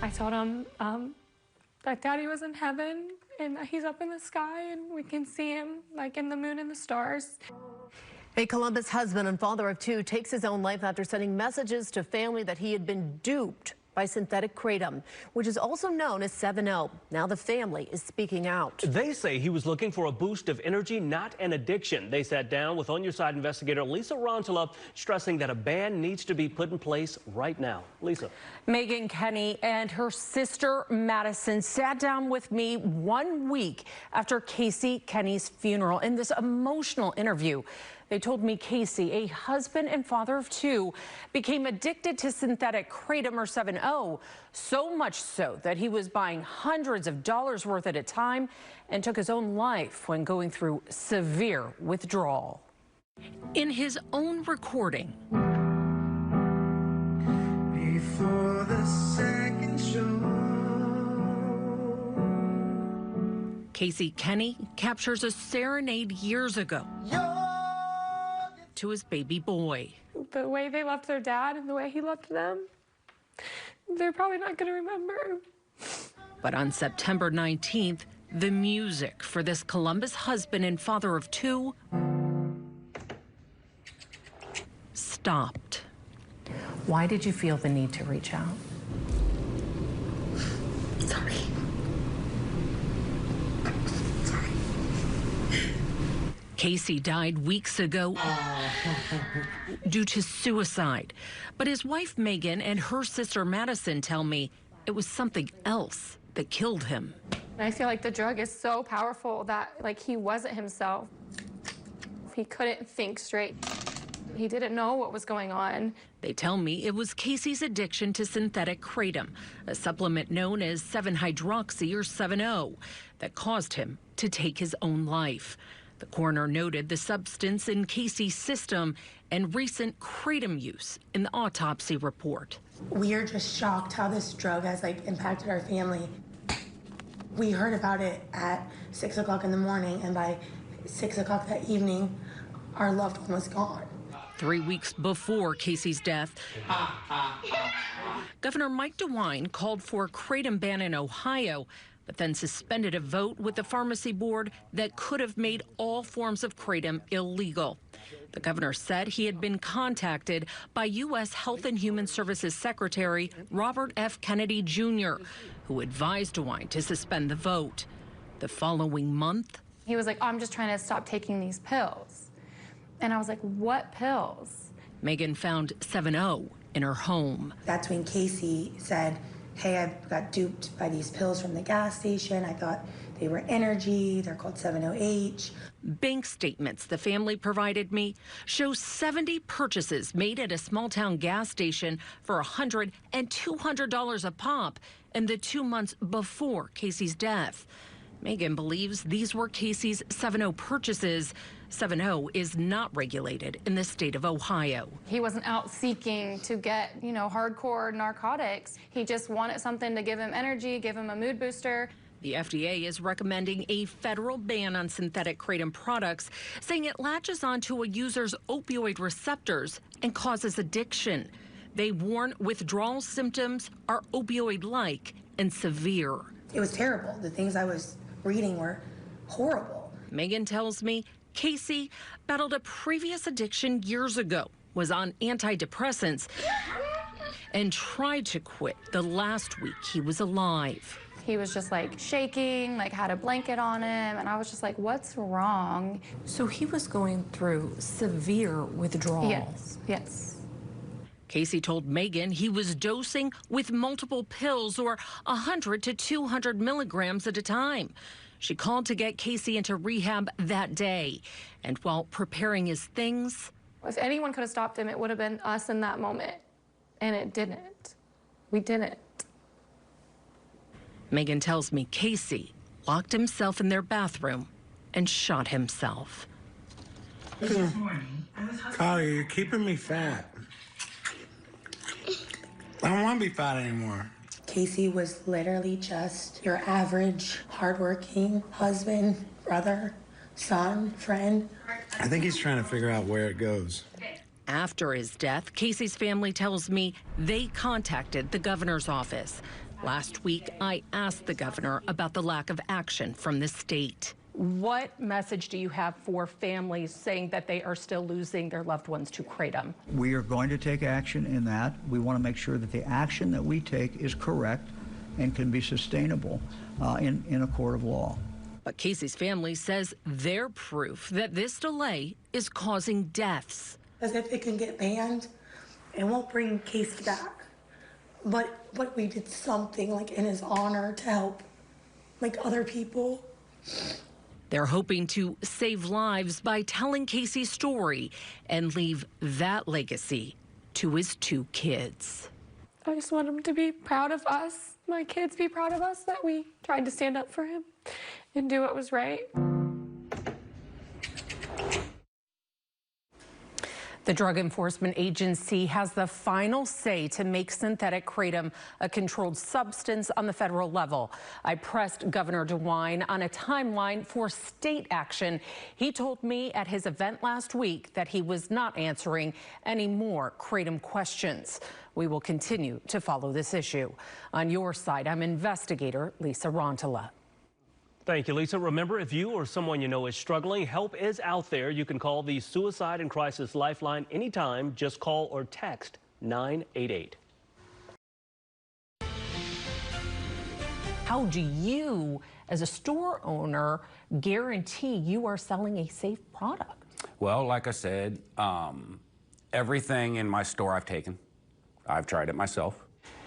I told him that Daddy was in heaven and that he's up in the sky and we can see him like in the moon and the stars. A Columbus husband and father of two takes his own life after sending messages to family that he had been duped by synthetic kratom, which is also known as 7-0. Now the family is speaking out. They say he was looking for a boost of energy, not an addiction. They sat down with On Your Side investigator Lisa Rontala, stressing that a ban needs to be put in place right now. Lisa. Megan Kenny and her sister Madison sat down with me 1 week after Casey Kenny's funeral. In this emotional interview, they told me Casey, a husband and father of two, became addicted to synthetic kratom or 7-0, so much so that he was buying hundreds of dollars worth at a time and took his own life when going through severe withdrawal. In his own recording, before the second show, Casey Kenny captures a serenade years ago to his baby boy. The way they loved their dad and the way he loved them, they're probably not going to remember. But on September 19th, the music for this Columbus husband and father of two stopped. Why did you feel the need to reach out? sorry. Casey died weeks ago due to suicide. But his wife Megan and her sister Madison tell me it was something else that killed him. I feel like the drug is so powerful that like he wasn't himself. He couldn't think straight. He didn't know what was going on. They tell me it was Casey's addiction to synthetic kratom, a supplement known as 7-hydroxy or 7-0, that caused him to take his own life. The coroner noted the substance in Casey's system and recent kratom use in the autopsy report. We are just shocked how this drug has impacted our family. We heard about it at 6 o'clock in the morning, and by 6 o'clock that evening, our loved one was gone. 3 weeks before Casey's death, Governor Mike DeWine called for a kratom ban in Ohio, but then suspended a vote with the pharmacy board that could have made all forms of kratom illegal. The governor said he had been contacted by U.S. Health and Human Services Secretary Robert F. Kennedy Jr., who advised DeWine to suspend the vote. The following month, He was like, I'm just trying to stop taking these pills. And I was like, what pills? Megan found 7-0 in her home. That's when Casey said, hey, I got duped by these pills from the gas station. I thought they were energy. They're called 7-0H. Bank statements the family provided me show 70 purchases made at a small-town gas station for $100 and $200 a pop in the 2 months before Casey's death. Megan believes these were Casey's 7-0 purchases. 7-0 is not regulated in the state of Ohio. He wasn't out seeking to get, hardcore narcotics. He just wanted something to give him energy, give him a mood booster. The FDA is recommending a federal ban on synthetic kratom products, saying it latches onto a user's opioid receptors and causes addiction. They warn withdrawal symptoms are opioid-like and severe. It was terrible. The things I was reading were horrible. Megan tells me Casey battled a previous addiction years ago, was on antidepressants, and tried to quit the last week he was alive. He was just shaking, had a blanket on him, and I was just like, what's wrong? So he was going through severe withdrawal. Yes. Casey told Megan he was dosing with multiple pills or 100 to 200 milligrams at a time. She called to get Casey into rehab that day. And while preparing his things, If anyone could have stopped him, it would have been us in that moment. And it didn't. We didn't. Megan tells me Casey locked himself in their bathroom and shot himself. Carly, you're keeping me fat. I don't want to be fat anymore. Casey was literally just your average, hardworking husband, brother, son, friend. I think he's trying to figure out where it goes. After his death, Casey's family tells me they contacted the governor's office. Last week, I asked the governor about the lack of action from the state. What message do you have for families saying that they are still losing their loved ones to Kratom? We are going to take action in that. We want to make sure that the action that we take is correct and can be sustainable in a court of law. But Casey's family says they're proof that this delay is causing deaths. As if it can get banned, it won't bring Casey back. But we did something like in his honor to help like other people. They're hoping to save lives by telling Casey's story and leave that legacy to his 2 kids. I just want him to be proud of us, my kids be proud of us, that we tried to stand up for him and do what was right. The Drug Enforcement Agency has the final say to make synthetic kratom a controlled substance on the federal level. I pressed Governor DeWine on a timeline for state action. He told me at his event last week that he was not answering any more kratom questions. We will continue to follow this issue. On your side, I'm investigator Lisa Rontola. Thank you, Lisa. Remember, if you or someone you know is struggling, help is out there. You can call the Suicide and Crisis Lifeline anytime. Just call or text 988. How do you, as a store owner, guarantee you are selling a safe product? Well, like I said, everything in my store I've taken. I've tried it myself.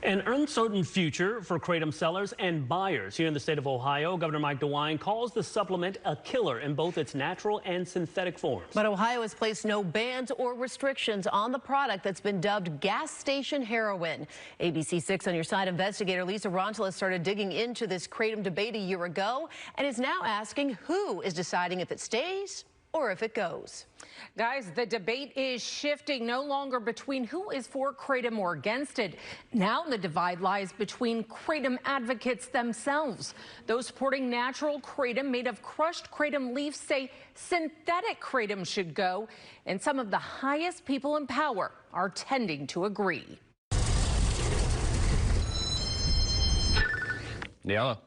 An uncertain future for kratom sellers and buyers. Here in the state of Ohio, Governor Mike DeWine calls the supplement a killer in both its natural and synthetic forms. But Ohio has placed no bans or restrictions on the product that's been dubbed gas station heroin. ABC 6 On Your Side investigator Lisa Rontola started digging into this kratom debate a year ago and is now asking who is deciding if it stays or if it goes. Guys, the debate is shifting, no longer between who is for kratom or against it. Now the divide lies between kratom advocates themselves. Those supporting natural kratom made of crushed kratom leaves say synthetic kratom should go, and some of the highest people in power are tending to agree. Hello.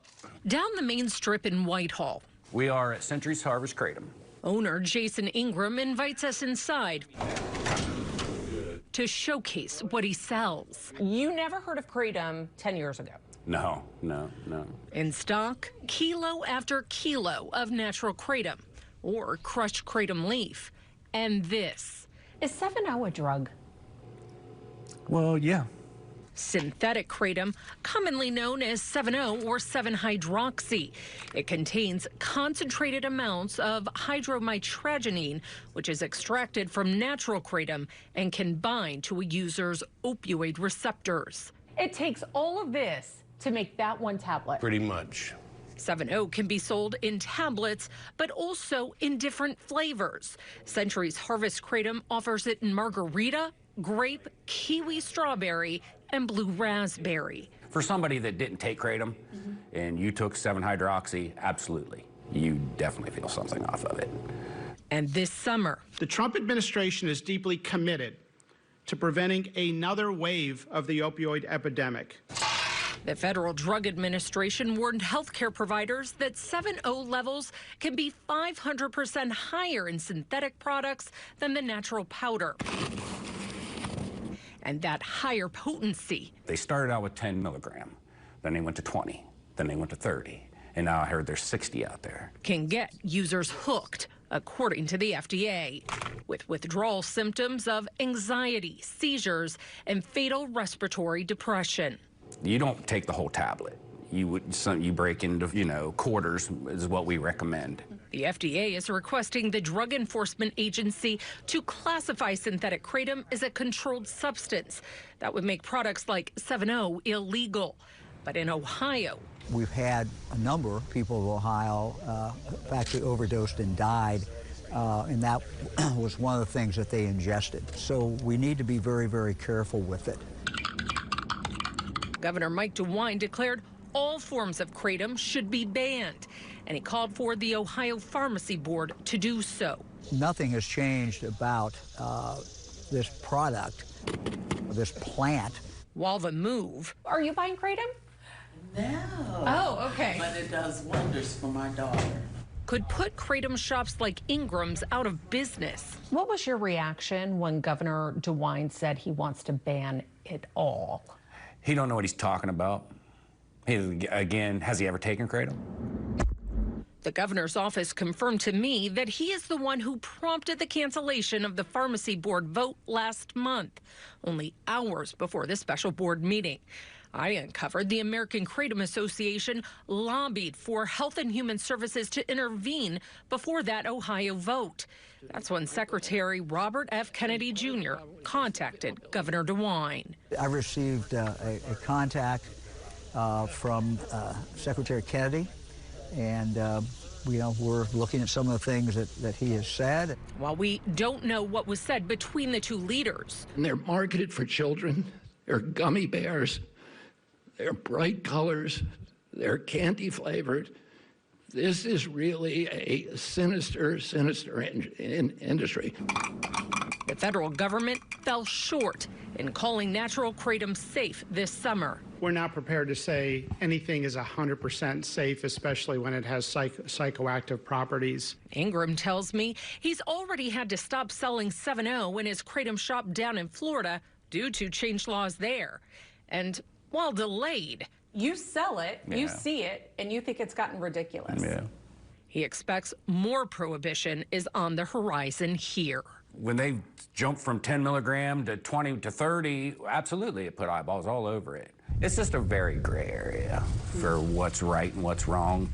Down the main strip in Whitehall, We are at Century's Harvest Kratom. owner Jason Ingram invites us inside to showcase what he sells. You never heard of kratom 10 years ago. No. In stock, kilo after kilo of natural kratom or crushed kratom leaf. And this, Is 7-0 a drug? Well, yeah. synthetic kratom, commonly known as 7-0 or 7-hydroxy. It contains concentrated amounts of hydromitragenine, which is extracted from natural kratom and can bind to a user's opioid receptors. It takes all of this to make that one tablet. Pretty much. 7-0 can be sold in tablets, but also in different flavors. Century's Harvest Kratom offers it in margarita, grape, kiwi strawberry, and blue raspberry. For somebody that didn't take Kratom and you took 7-hydroxy, absolutely. You definitely feel something off of it. And this summer, The Trump administration is deeply committed to preventing another wave of the opioid epidemic. the Federal Drug Administration warned healthcare providers that 7-0 levels can be 500% higher in synthetic products than the natural powder. And that higher potency. They started out with 10 milligram, then they went to 20, then they went to 30, and now I heard there's 60 out there. Can get users hooked, according to the FDA, with withdrawal symptoms of anxiety, seizures, and fatal respiratory depression. You don't take the whole tablet. You break into, quarters is what we recommend. The FDA is requesting the Drug Enforcement Agency to classify synthetic kratom as a controlled substance. That would make products like 7-0 illegal. But in Ohio, We've had a number of people in Ohio actually overdosed and died, and that was one of the things that they ingested. So we need to be very, very careful with it. Governor Mike DeWine declared all forms of kratom should be banned, and he called for the Ohio Pharmacy Board to do so. Nothing has changed about this product, this plant. While the move, Are you buying kratom? No. Oh, okay. But it does wonders for my daughter. Could put Kratom shops like Ingram's out of business. What was your reaction when Governor DeWine said he wants to ban it all? He don't know what he's talking about. Again, has he ever taken Kratom? The governor's office confirmed to me that he is the one who prompted the cancellation of the pharmacy board vote last month, only hours before the special board meeting. I uncovered the American Kratom Association lobbied for Health and Human Services to intervene before that Ohio vote. That's when Secretary Robert F. Kennedy Jr. contacted Governor DeWine. I received a contact from Secretary Kennedy, and we're looking at some of the things that he has said. While we don't know what was said between the two leaders. And they're marketed for children. They're gummy bears. They're bright colors. They're candy flavored. This is really a sinister industry. The federal government fell short in calling natural kratom safe this summer. We're not prepared to say anything is 100% safe, especially when it has psychoactive properties. Ingram tells me he's already had to stop selling 7-0 in his kratom shop down in Florida due to changed laws there. And while delayed, You sell it, you see it, and you think it's gotten ridiculous. Yeah. he expects more prohibition is on the horizon here. When they jumped from 10 milligram to 20 to 30, absolutely, it put eyeballs all over it. It's just a very gray area for what's right and what's wrong.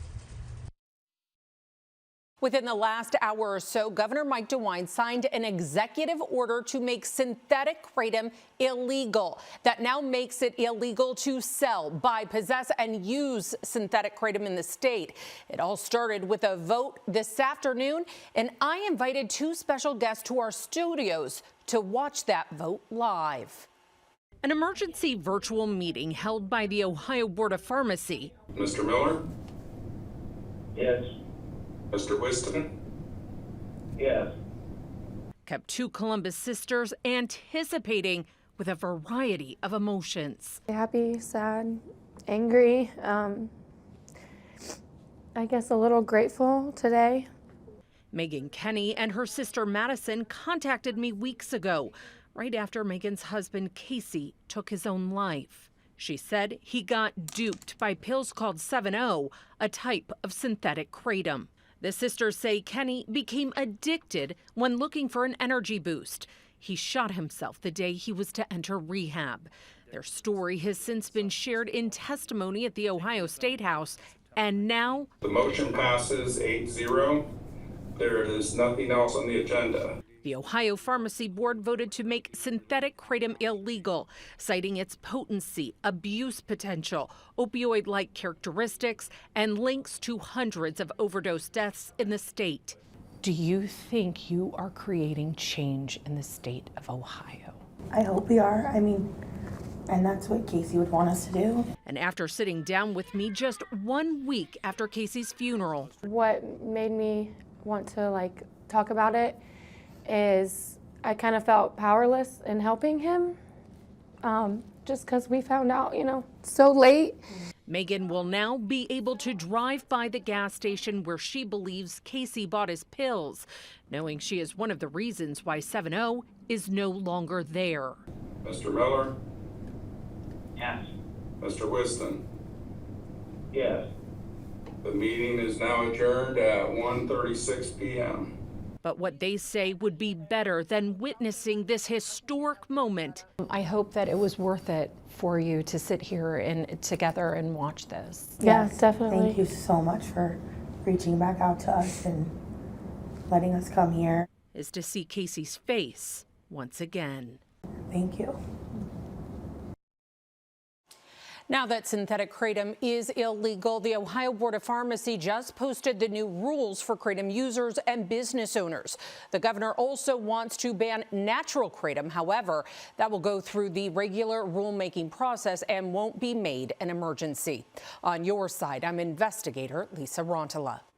Within the last hour or so, Governor Mike DeWine signed an executive order to make synthetic kratom illegal. That now makes it illegal to sell, buy, possess, and use synthetic kratom in the state. It all started with a vote this afternoon, and I invited two special guests to our studios to watch that vote live. An emergency virtual meeting held by the Ohio Board of Pharmacy. Mr. Miller? Yes. Mr. Whiston? Yes. Kept two Columbus sisters anticipating with a variety of emotions. Happy, sad, angry, I guess a little grateful today. Megan Kenny and her sister Madison contacted me weeks ago, right after Megan's husband Casey took his own life. She said he got duped by pills called 7-0, a type of synthetic kratom. The sisters say Kenny became addicted when looking for an energy boost. He shot himself the day he was to enter rehab. Their story has since been shared in testimony at the Ohio State House, and now The motion passes 8-0. There is nothing else on the agenda. the Ohio Pharmacy Board voted to make synthetic kratom illegal, citing its potency, abuse potential, opioid-like characteristics, and links to hundreds of overdose deaths in the state. Do you think you are creating change in the state of Ohio? I hope we are. And that's what Casey would want us to do. And after sitting down with me just 1 week after Casey's funeral, What made me want to talk about it is I kind of felt powerless in helping him, just because we found out, so late. Megan will now be able to drive by the gas station where she believes Casey bought his pills, knowing she is one of the reasons why 7-0 is no longer there. Mr. Miller? Yes. Mr. Whiston? Yes. The meeting is now adjourned at 1:36 p.m. But what they say would be better than witnessing this historic moment. I hope that it was worth it for you to sit here and together and watch this. Yeah, Yes, definitely. Thank you so much for reaching back out to us and letting us come here. Is to see Casey's face once again. Thank you. Now that synthetic kratom is illegal, the Ohio Board of Pharmacy just posted the new rules for kratom users and business owners. The governor also wants to ban natural kratom. However, that will go through the regular rulemaking process and won't be made an emergency. On your side, I'm investigator Lisa Rontola.